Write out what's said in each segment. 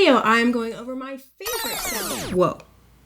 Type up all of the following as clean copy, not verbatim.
video, I'm going over my favorite sound. Whoa,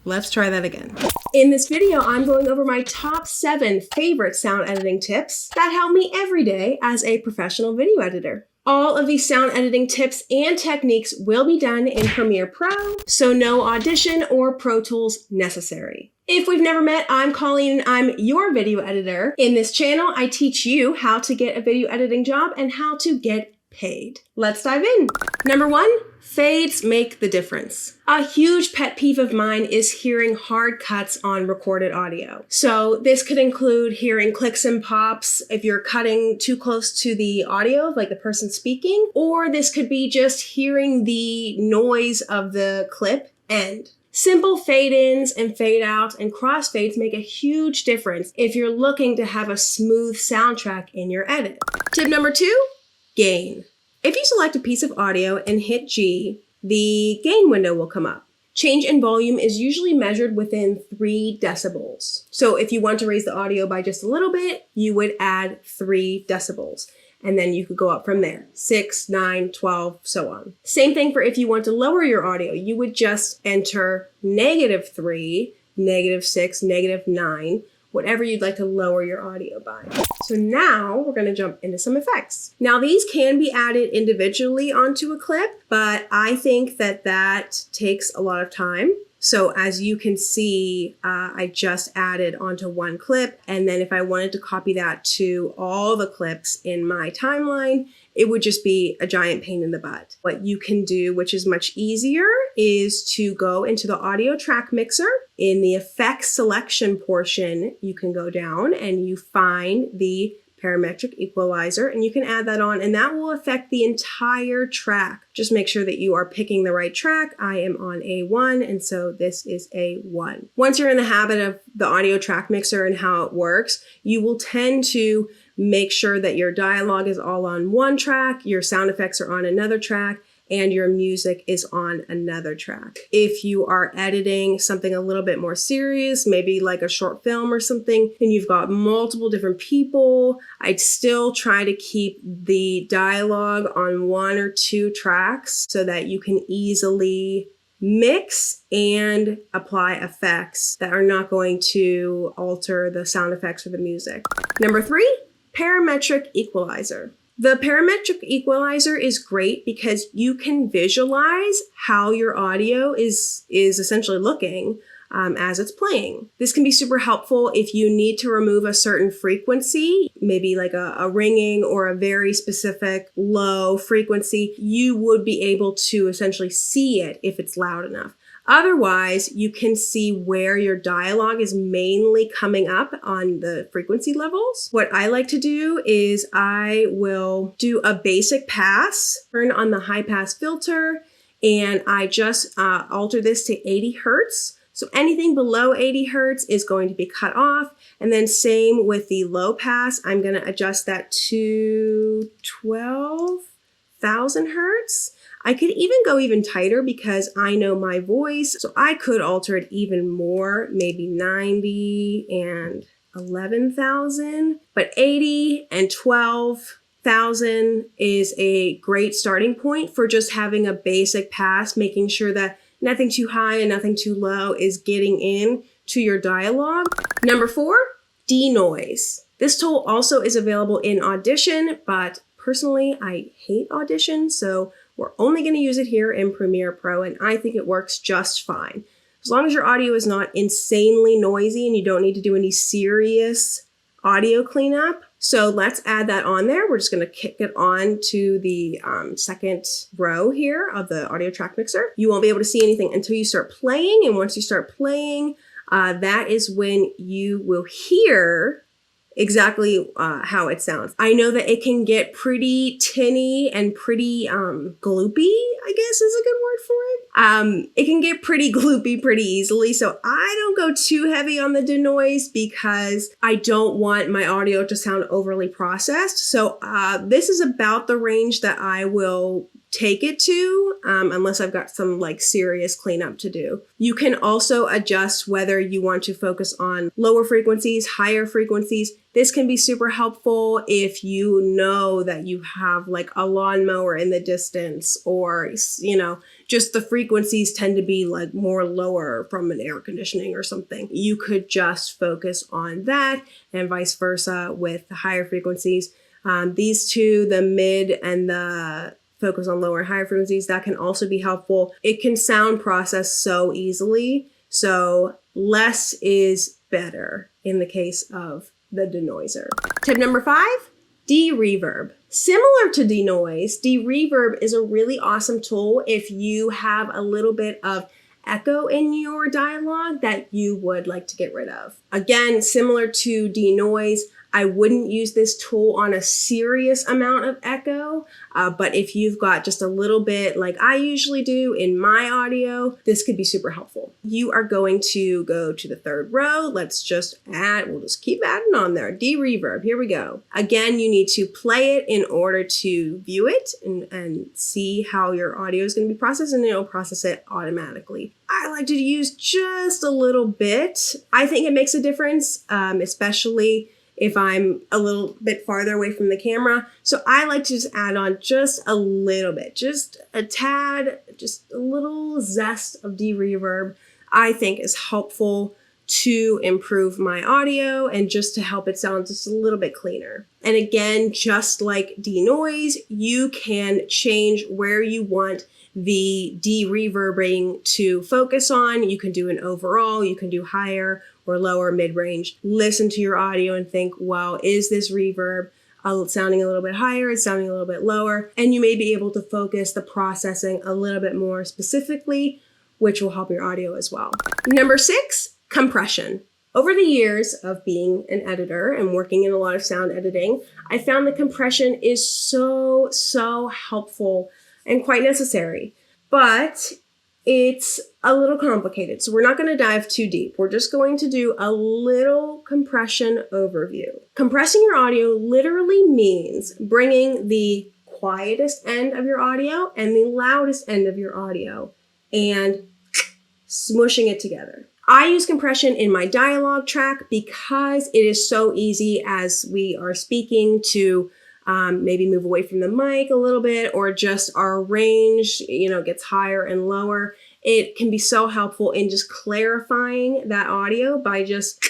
let's try that again. In this video, I'm going over my top 7 favorite sound editing tips that help me every day as a professional video editor. All of these sound editing tips and techniques will be done in Premiere Pro, so no Audition or ProTools necessary. If we've never met, I'm Colleen and I'm your video editor. In this channel, I teach you how to get a video editing job and how to get paid. Let's dive in. Number 1, fades make the difference. A huge pet peeve of mine is hearing hard cuts on recorded audio. So this could include hearing clicks and pops if you're cutting too close to the audio, like the person speaking, or this could be just hearing the noise of the clip end. Simple fade-ins and fade-outs and crossfades make a huge difference if you're looking to have a smooth soundtrack in your edit. Tip number 2, gain. If you select a piece of audio and hit G, the gain window will come up. Change in volume is usually measured within 3 decibels. So if you want to raise the audio by just a little bit, you would add 3 decibels. And then you could go up from there, 6, 9, 12, so on. Same thing for if you want to lower your audio. You would just enter -3, -6, -9, whatever you'd like to lower your audio by. So now we're gonna jump into some effects. Now these can be added individually onto a clip, but I think that that takes a lot of time. So as you can see, I just added onto one clip, and then if I wanted to copy that to all the clips in my timeline, it would just be a giant pain in the butt. What you can do, which is much easier, is to go into the audio track mixer. In the effects selection portion, you can go down and you find the Parametric Equalizer, and you can add that on, and that will affect the entire track. Just make sure that you are picking the right track. I am on A1, and so this is A1. Once you're in the habit of the audio track mixer and how it works, you will tend to make sure that your dialogue is all on one track, your sound effects are on another track, and your music is on another track. If you are editing something a little bit more serious, maybe like a short film or something, and you've got multiple different people, I'd still try to keep the dialogue on 1 or 2 tracks so that you can easily mix and apply effects that are not going to alter the sound effects or the music. Number 3, Parametric Equalizer. The Parametric Equalizer is great because you can visualize how your audio is essentially looking as it's playing. This can be super helpful if you need to remove a certain frequency, maybe like a ringing or a very specific low frequency. You would be able to essentially see it if it's loud enough. Otherwise, you can see where your dialogue is mainly coming up on the frequency levels. What I like to do is I will do a basic pass, turn on the high pass filter, and I just alter this to 80 Hertz. So anything below 80 Hertz is going to be cut off. And then same with the low pass, I'm gonna adjust that to 12,000 Hertz. I could even go even tighter because I know my voice, so I could alter it even more, maybe 90 and 11,000, but 80 and 12,000 is a great starting point for just having a basic pass, making sure that nothing too high and nothing too low is getting in to your dialogue. Number 4, DeNoise. This tool also is available in Audition, but personally, I hate Audition, so we're only going to use it here in Premiere Pro, and I think it works just fine. As long as your audio is not insanely noisy and you don't need to do any serious audio cleanup. So let's add that on there. We're just going to kick it on to the second row here of the audio track mixer. You won't be able to see anything until you start playing, and once you start playing, that is when you will hear exactly how it sounds. I know that it can get pretty tinny and pretty gloopy, I guess is a good word for it. It can get pretty gloopy pretty easily, so I don't go too heavy on the DeNoise because I don't want my audio to sound overly processed. So this is about the range that I will take it to, unless I've got some like serious cleanup to do. You can also adjust whether you want to focus on lower frequencies, higher frequencies. This can be super helpful if you know that you have like a lawnmower in the distance, or, you know, just the frequencies tend to be like more lower from an air conditioning or something. You could just focus on that, and vice versa with the higher frequencies. These two, the mid and the focus on lower and higher frequencies, that can also be helpful. It can sound process so easily. So less is better in the case of the DeNoiser. Tip number 5, DeReverb. Similar to DeNoise, DeReverb is a really awesome tool if you have a little bit of echo in your dialogue that you would like to get rid of. Again, similar to DeNoise, I wouldn't use this tool on a serious amount of echo, but if you've got just a little bit like I usually do in my audio, this could be super helpful. You are going to go to the 3rd row. Let's just add, we'll just keep adding on there. DeReverb, here we go. Again, you need to play it in order to view it and see how your audio is going to be processed, and it'll process it automatically. I like to use just a little bit. I think it makes a difference, especially if I'm a little bit farther away from the camera. So I like to just add on just a little bit, just a tad, just a little zest of DeReverb, I think is helpful to improve my audio and just to help it sound just a little bit cleaner. And again, just like DeNoise, you can change where you want the de-reverbing to focus on. You can do an overall, you can do higher or lower, mid-range. Listen to your audio and think, wow, is this reverb sounding a little bit higher? It's sounding a little bit lower. And you may be able to focus the processing a little bit more specifically, which will help your audio as well. Number 6, compression. Over the years of being an editor and working in a lot of sound editing, I found that compression is so helpful and quite necessary, but it's a little complicated. So we're not going to dive too deep. We're just going to do a little compression overview. Compressing your audio literally means bringing the quietest end of your audio and the loudest end of your audio and smushing it together. I use compression in my dialogue track because it is so easy as we are speaking to maybe move away from the mic a little bit, or just our range, gets higher and lower. It can be so helpful in just clarifying that audio by just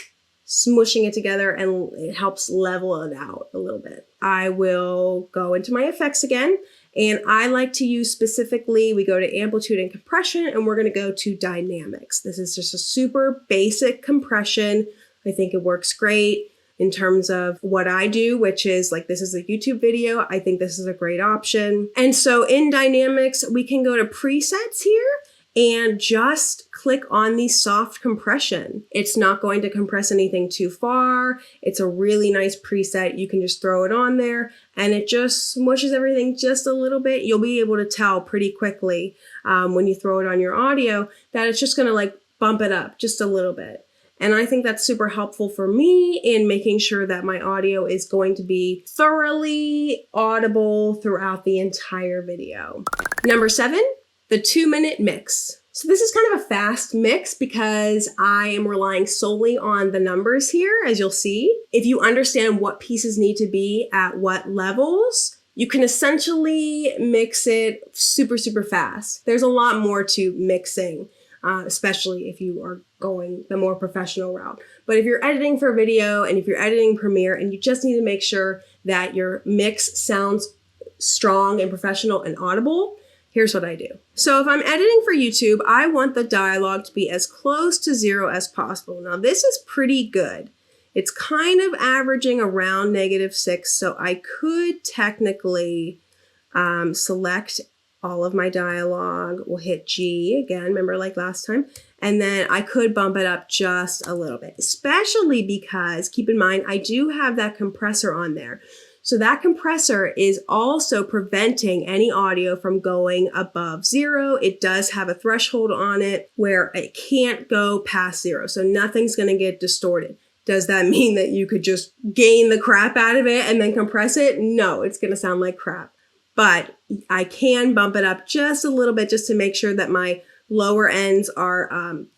smushing it together, and it helps level it out a little bit. I will go into my effects again, and I like to use specifically, we go to amplitude and compression, and we're going to go to dynamics. This is just a super basic compression. I think it works great in terms of what I do, which is like, this is a YouTube video. I think this is a great option. And so in dynamics, we can go to presets here and just click on the soft compression. It's not going to compress anything too far. It's a really nice preset. You can just throw it on there and it just smushes everything just a little bit. You'll be able to tell pretty quickly when you throw it on your audio that it's just gonna like bump it up just a little bit. And I think that's super helpful for me in making sure that my audio is going to be thoroughly audible throughout the entire video. Number 7, the 2-minute mix. So this is kind of a fast mix because I am relying solely on the numbers here, as you'll see. If you understand what pieces need to be at what levels, you can essentially mix it super fast. There's a lot more to mixing. Especially if you are going the more professional route. But if you're editing for video and if you're editing Premiere and you just need to make sure that your mix sounds strong and professional and audible, here's what I do. So if I'm editing for YouTube, I want the dialogue to be as close to 0 as possible. Now this is pretty good. It's kind of averaging around -6, so I could technically select all of my dialogue. We'll hit G again, remember like last time, and then I could bump it up just a little bit, especially because, keep in mind, I do have that compressor on there. So that compressor is also preventing any audio from going above 0. It does have a threshold on it where it can't go past 0. So nothing's gonna get distorted. Does that mean that you could just gain the crap out of it and then compress it? No, it's gonna sound like crap. but I can bump it up just a little bit just to make sure that my lower ends are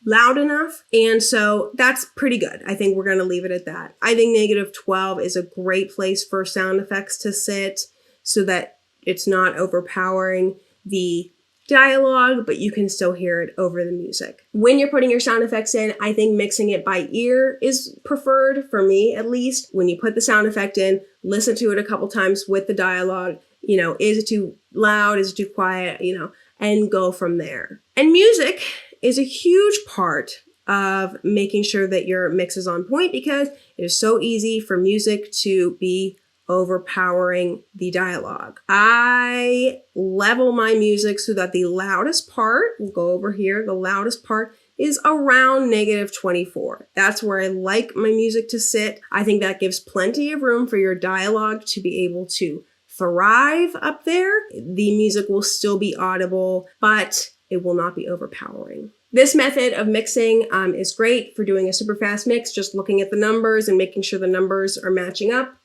loud enough. And so that's pretty good. I think we're going to leave it at that. I think -12 is a great place for sound effects to sit so that it's not overpowering the dialogue, but you can still hear it over the music. When you're putting your sound effects in, I think mixing it by ear is preferred, for me at least. When you put the sound effect in, listen to it a couple times with the dialogue. You know, is it too loud? Is it too quiet? You know, and go from there. And music is a huge part of making sure that your mix is on point, because it is so easy for music to be overpowering the dialogue. I level my music so that the loudest part, we'll go over here, the loudest part is around -24. That's where I like my music to sit. I think that gives plenty of room for your dialogue to be able to thrive up there. The music will still be audible, but it will not be overpowering. This method of mixing is great for doing a super fast mix, just looking at the numbers and making sure the numbers are matching up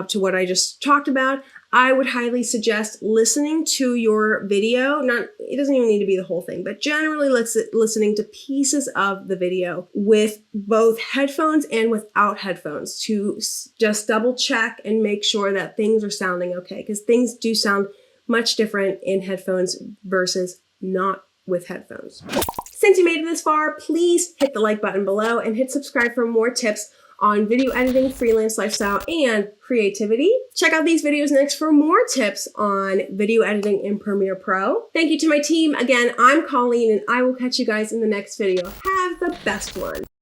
to what I just talked about. I would highly suggest listening to your video. It doesn't even need to be the whole thing, but generally listening to pieces of the video with both headphones and without headphones to just double check and make sure that things are sounding okay, because things do sound much different in headphones versus not with headphones. Since you made it this far, please hit the like button below and hit subscribe for more tips on video editing, freelance lifestyle, and creativity. Check out these videos next for more tips on video editing in Premiere Pro. Thank you to my team. Again, I'm Colleen, and I will catch you guys in the next video. Have the best one.